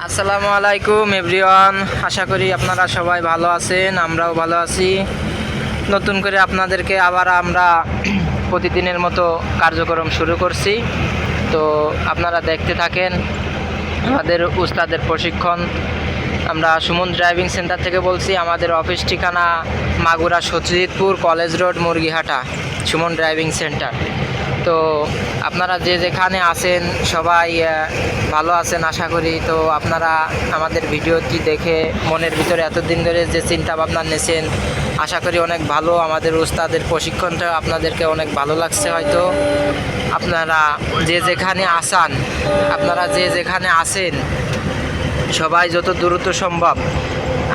আসসালামু আলাইকুম এভরিওয়ান, আশা করি আপনারা সবাই ভালো আছেন, আমরাও ভালো আছি। নতুন করে আপনাদেরকে আবার আমরা প্রতিদিনের মতো কার্যক্রম শুরু করছি। তো আপনারা দেখতে থাকেন আমাদের উস্তাদের প্রশিক্ষণ। আমরা সুমন ড্রাইভিং সেন্টার থেকে বলছি। আমাদের অফিস ঠিকানা Magura Satyajitpur college road Murgihata, Suman driving centre. তো আপনারা যে যেখানে আছেন সবাই ভালো আছেন আশা করি। তো আপনারা আমাদের ভিডিওটি দেখে মনের ভিতরে এতদিন ধরে যে চিন্তা ভাবনা নিয়েছেন, আশা করি অনেক ভালো। আমাদের উস্তাদের প্রশিক্ষণটা আপনাদেরকে অনেক ভালো লাগছে হয়তো। আপনারা যে যেখানে আছেন সবাই যত দ্রুত সম্ভব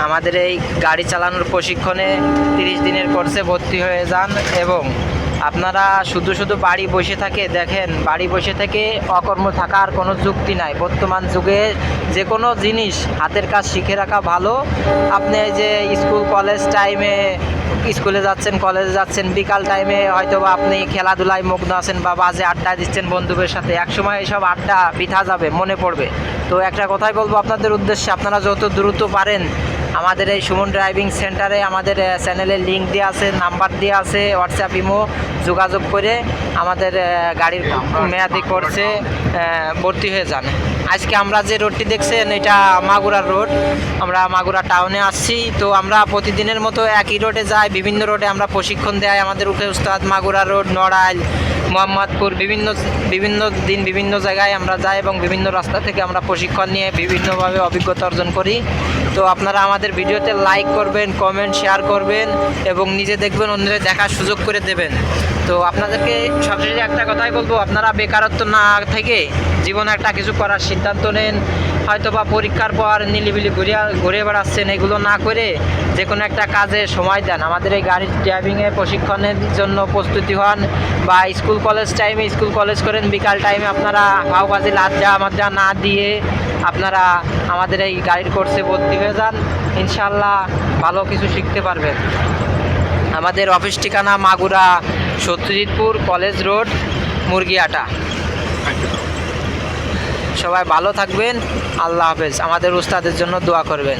আমাদের এই গাড়ি চালানোর প্রশিক্ষণে 30 দিনের কোর্সে ভর্তি হয়ে যান। এবং আপনারা শুধু বাড়ি বসে দেখেন, বাড়ি বসে থেকে অকর্ম থাকার কোনো যুক্তি নাই। বর্তমান যুগে যে কোনো জিনিস হাতের কাজ শিখে রাখা ভালো। আপনি এই যে স্কুলে যাচ্ছেন, কলেজে যাচ্ছেন, বিকাল টাইমে হয়তো বা আপনি খেলাধুলায় মগ্ন আছেন বা বাজে আড্ডা দিচ্ছেন বন্ধুদের সাথে, একসময় এইসব আড্ডা বৃথা যাবে, মনে পড়বে। তো একটা কথাই বলবো আপনাদের উদ্দেশ্যে, আপনারা যত দ্রুত পারেন আমাদের এই সুমন ড্রাইভিং সেন্টারে আমাদের চ্যানেলের লিঙ্ক দেওয়া আছে, নাম্বার দেওয়া আছে, হোয়াটসঅ্যাপ ইমো যোগাযোগ করে আমাদের গাড়ির মেয়াদি কোর্সে ভর্তি হয়ে যান। আজকে আমরা যে রোডটি দেখছেন এটা মাগুরার রোড। আমরা মাগুরা টাউনে আসছি। তো আমরা প্রতিদিনের মতো একই রোডে যাই, বিভিন্ন রোডে আমরা প্রশিক্ষণ দেয় আমাদের উস্তাদ। মাগুরা রোড, নড়াইল, মোহাম্মদপুর, বিভিন্ন দিন বিভিন্ন জায়গায় আমরা যাই এবং বিভিন্ন রাস্তা থেকে আমরা প্রশিক্ষণ নিয়ে বিভিন্নভাবে অভিজ্ঞতা অর্জন করি। তো আপনারা আমাদের ভিডিওতে লাইক করবেন, কমেন্ট, শেয়ার করবেন এবং নিজে দেখবেন, অন্যদের দেখার সুযোগ করে দেবেন। তো আপনাদেরকে সবশেষে একটা কথাই বলবো, আপনারা বেকারত্ব না থেকে জীবনে একটা কিছু করার সিদ্ধান্ত নেন। হয়তো বা পরীক্ষার পর নিলিবিলি ঘুরে বেড়াচ্ছেন, এগুলো না করে যে কোনো একটা কাজে সময় দেন। আমাদের এই গাড়ি ড্রাইভিংয়ে প্রশিক্ষণের জন্য প্রস্তুতি হন, বা স্কুল কলেজ করেন। বিকাল টাইমে আপনারা ভাওবাজি লাজ্জা না দিয়ে আপনারা আমাদের এই গাড়ির কোর্সে ভর্তি হয়ে যান। ইনশাল্লাহ ভালো কিছু শিখতে পারবেন। আমাদের অফিস ঠিকানা মাগুরা সত্যজিৎপুর কলেজ রোড মুরগিহাটা। সবাই ভালো থাকবেন, আল্লাহ হাফেজ। আমাদের উস্তাদের জন্য দোয়া করবেন।